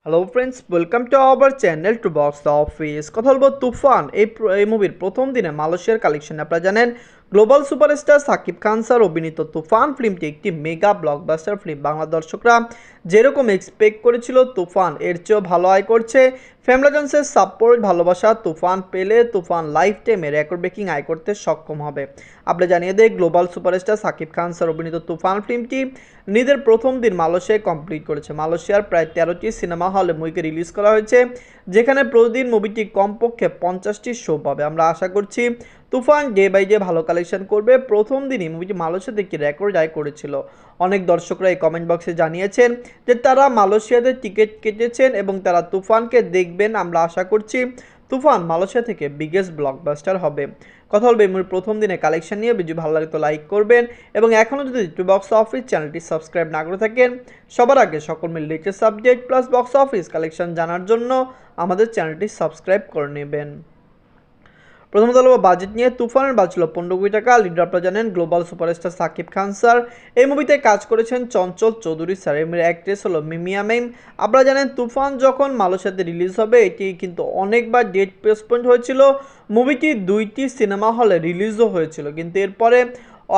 Hello friends, welcome to our channel to box office. কথা বলবো তুফান এই মুভির প্রথম দিনে মালয়েশিয়ার কালেকশন। আপনারা জানেন global superstar Shakib Khan sir অভিনীত তুফান ফিল্মটি একটি মেগা ব্লকবাস্টার ফিল্ম। বাংলা দর্শকরা যেরকম এক্সপেক্ট করেছিল তুফান এর চেয়েও ভালো আয় করছে। ফ্যামিলি জনসের সাপোর্ট ভালোবাসা তুফান পেলে তুফান লাইফ টাইমে রেকর্ড ব্রেকিং আয় করতে সক্ষম হবে। আপনি জানিয়ে দেয় global superstar Shakib Khan sir অভিনীত তুফান ফিল্মটি নিজের প্রথম দিন মালয়েশিয়ায় কমপ্লিট করেছে। মালয়েশিয়ার প্রায় 13টি সিনেমা হলে মুভিকে রিলিজ করা হয়েছে, যেখানে প্রতিদিন মুভিটি কমপক্ষে 50টি শো পাবে। আমরা আশা করছি তুফান ডে বাই ডে ভালো কালেকশন করবে। প্রথম দিনই মুভিটি মালয়েশিয়াতে একটি রেকর্ড আয় করেছিল। অনেক দর্শকরা এই কমেন্ট বক্সে জানিয়েছেন যে তারা মালয়েশিয়াতে টিকিট কেটেছেন এবং তারা তুফানকে দেখবেন। আমরা আশা করছি তুফান মালয়েশিয়া থেকে বিগেস্ট ব্লকবাস্টার হবে। কথা বলবে এই মুভির প্রথম দিনে কালেকশন নিয়ে। ভিডিও ভালো লাগে তো লাইক করবেন এবং এখনও যদি টু বক্স অফিস চ্যানেলটি সাবস্ক্রাইব না করে থাকেন, সবার আগে সকল মিল latest subject plus box office collection জানার জন্য আমাদের চ্যানেলটি সাবস্ক্রাইব করে নেবেন। প্রথমত হলো বাজেট নিয়ে। তুফানের বাজেট ছিল 15 কোটি টাকা। লিডার আপনারা জানেন global superstar Shakib Khan sir. এই মুভিতে কাজ করেছেন চঞ্চল চৌধুরী স্যার। এই মুভির অ্যাক্ট্রেস হলো মিমিয়া মেম। আপনারা জানেন তুফান যখন মালয়েশিয়াতে রিলিজ হবে এটি কিন্তু অনেকবার ডেট পোস্টপোন্ড হয়েছিল। মুভিটি 2টি সিনেমা হলে রিলিজও হয়েছিল, কিন্তু এরপরে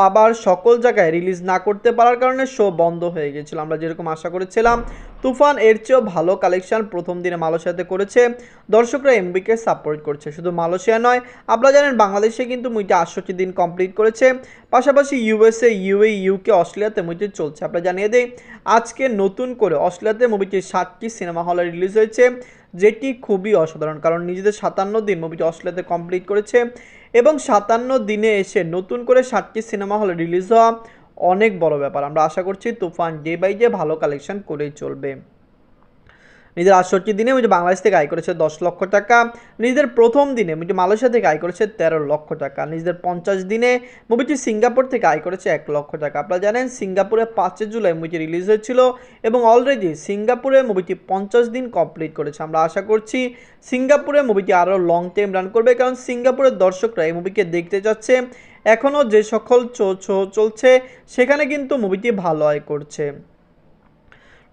আবার সকল জায়গায় রিলিজ না করতে পারার কারণে শো বন্ধ হয়ে গেছিল। আমরা যেরকম আশা করেছিলাম তুফান এর চেয়েও ভালো কালেকশন প্রথম দিনে মালয়েশিয়াতে করেছে। দর্শকরা এমবিকে সাপোর্ট করছে। শুধু মালয়েশিয়া নয়, আপনারা জানেন বাংলাদেশে কিন্তু মুভিটি 68 দিন কমপ্লিট করেছে। পাশাপাশি ইউএসএ, ইউএই, ইউকে, অস্ট্রেলিয়াতে মুভিটি চলছে। আপনারা জানিয়ে দেই আজকে নতুন করে অস্ট্রেলিয়াতে মুভিটি 7টি সিনেমা হলে রিলিজ হয়েছে, যেটি খুবই অসাধারণ। কারণ নিজেদের 57 দিন মুভিটি অস্ট্রেলিয়াতে কমপ্লিট করেছে এবং 57 দিনে এসে নতুন করে 7টি সিনেমা হলে রিলিজ হওয়া অনেক বড় ব্যাপার। আমরা আশা করছি তুফান ডে বাই ডে ভালো কালেকশন করেই চলবে। নিজের 68 দিনে মুভিটি বাংলাদেশ থেকে আয় করেছে 10 লক্ষ টাকা। নিজেদের প্রথম দিনে মুভিটি মালয়েশিয়া থেকে আয় করেছে 13 লক্ষ টাকা। নিজেদের 50 দিনে মুভিটি সিঙ্গাপুর থেকে আয় করেছে 1 লক্ষ টাকা। আপনারা জানেন সিঙ্গাপুরে 5 জুলাই মুভিটি রিলিজ হয়েছিল এবং অলরেডি সিঙ্গাপুরে মুভিটি 50 দিন কমপ্লিট করেছে। আমরা আশা করছি সিঙ্গাপুরে মুভিটি আরও লং টাইম রান করবে, কারণ সিঙ্গাপুরের দর্শকরা এই মুভিকে দেখতে যাচ্ছে। এখনও যে সকল শো চলছে সেখানে কিন্তু মুভিটি ভালো আয় করছে।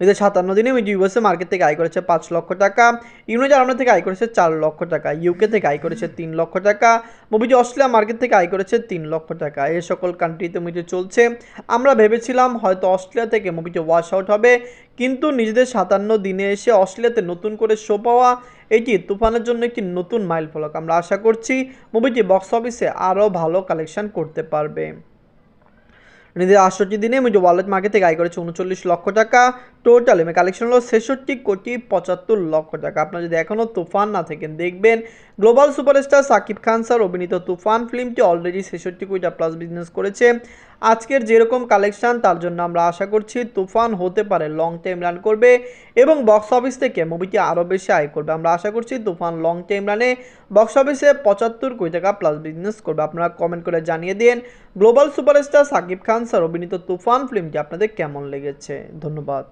নিজের 57 দিনে মুভিটি ইউএসএ মার্কেট থেকে আয় করেছে 5 লক্ষ টাকা। ইউনাইটেড আরব থেকে আয় করেছে 4 লক্ষ টাকা। ইউকে থেকে আয় করেছে 3 লক্ষ টাকা। মুভিটি অস্ট্রেলিয়া মার্কেট থেকে আয় করেছে 3 লক্ষ টাকা। এই সকল কান্ট্রিতে মুভিটি চলছে। আমরা ভেবেছিলাম হয়তো অস্ট্রেলিয়া থেকে মুভিটি ওয়াশ আউট হবে, কিন্তু নিজেদের 57 দিনে এসে অস্ট্রেলিয়াতে নতুন করে শো পাওয়া এটি তুফানের জন্য একটি নতুন মাইল ফলক। আমরা আশা করছি মুভিটি বক্স অফিসে আরও ভালো কালেকশন করতে পারবে। নিজেদের 68 দিনে মুভিটি ওয়ার্ল্ড মার্কেট থেকে আয় করেছে 39 লক্ষ টাকা। টোটাল এমএ কালেকশন হলো 66 কোটি 75 লক্ষ টাকা। আপনারা যদি এখনও তুফান না থাকেন দেখবেন global superstar Shakib Khan sir অভিনীত তুফান ফিল্মটি অলরেডি 66 কোটি প্লাস বিজনেস করেছে। আজকের যেরকম কালেকশন তার জন্য আমরা আশা করছি তুফান হতে পারে লং টাইম রান করবে এবং বক্স অফিস থেকে মুভিটি আরও বেশি আয় করবে। আমরা আশা করছি তুফান লং টাইম রানে বক্স অফিসে 75 কোটি টাকা প্লাস বিজনেস করবে। আপনারা কমেন্ট করে জানিয়ে দিন global superstar Shakib Khan sir অভিনীত তুফান ফিল্মটি আপনাদের কেমন লেগেছে। ধন্যবাদ।